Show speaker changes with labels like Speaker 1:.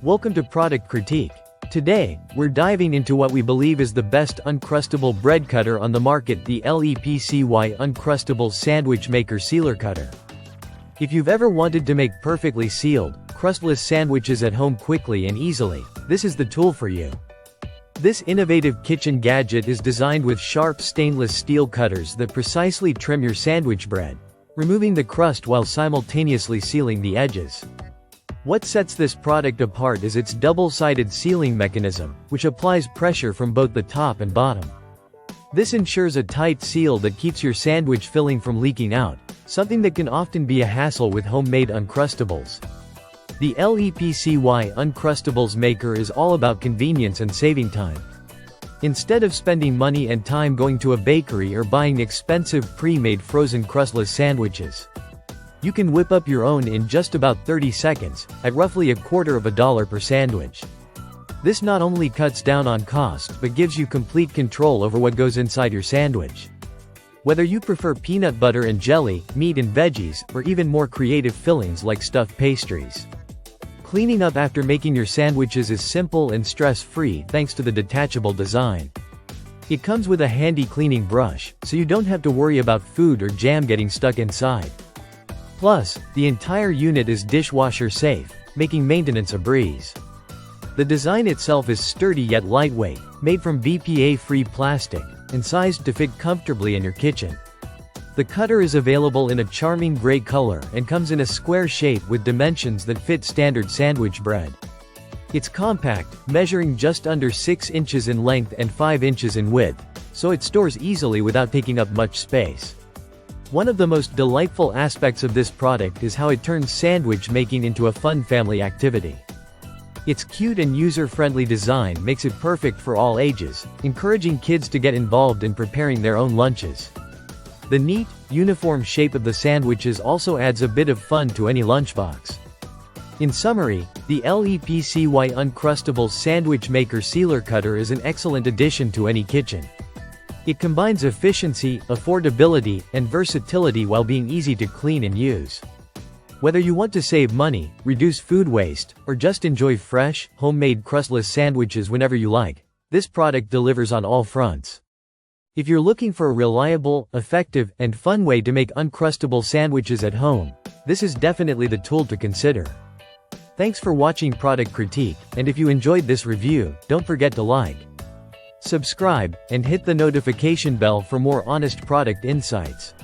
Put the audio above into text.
Speaker 1: Welcome to Product Critique. Today, we're diving into what we believe is the best Uncrustable bread cutter on the market, the LEPCY Uncrustable Sandwich Maker Sealer Cutter. If you've ever wanted to make perfectly sealed, crustless sandwiches at home quickly and easily, this is the tool for you. This innovative kitchen gadget is designed with sharp stainless steel cutters that precisely trim your sandwich bread, removing the crust while simultaneously sealing the edges. What sets this product apart is its double-sided sealing mechanism, which applies pressure from both the top and bottom. This ensures a tight seal that keeps your sandwich filling from leaking out, something that can often be a hassle with homemade Uncrustables. The LEPCY Uncrustables maker is all about convenience and saving time. Instead of spending money and time going to a bakery or buying expensive pre-made frozen crustless sandwiches, you can whip up your own in just about 30 seconds, at roughly $0.25 per sandwich. This not only cuts down on cost but gives you complete control over what goes inside your sandwich. Whether you prefer peanut butter and jelly, meat and veggies, or even more creative fillings like stuffed pastries, cleaning up after making your sandwiches is simple and stress-free thanks to the detachable design. It comes with a handy cleaning brush, so you don't have to worry about food or jam getting stuck inside. Plus, the entire unit is dishwasher safe, making maintenance a breeze. The design itself is sturdy yet lightweight, made from BPA-free plastic, and sized to fit comfortably in your kitchen. The cutter is available in a charming gray color and comes in a square shape with dimensions that fit standard sandwich bread. It's compact, measuring just under 6 inches in length and 5 inches in width, so it stores easily without taking up much space. One of the most delightful aspects of this product is how it turns sandwich making into a fun family activity. Its cute and user-friendly design makes it perfect for all ages, encouraging kids to get involved in preparing their own lunches. The neat, uniform shape of the sandwiches also adds a bit of fun to any lunchbox. In summary, the LEPCY Uncrustable Sandwich Maker Sealer Cutter is an excellent addition to any kitchen. It combines efficiency, affordability, and versatility while being easy to clean and use. Whether you want to save money, reduce food waste, or just enjoy fresh, homemade crustless sandwiches whenever you like, this product delivers on all fronts. If you're looking for a reliable, effective, and fun way to make Uncrustable sandwiches at home, this is definitely the tool to consider. Thanks for watching Product Critique, and if you enjoyed this review, don't forget to like, subscribe, and hit the notification bell for more honest product insights.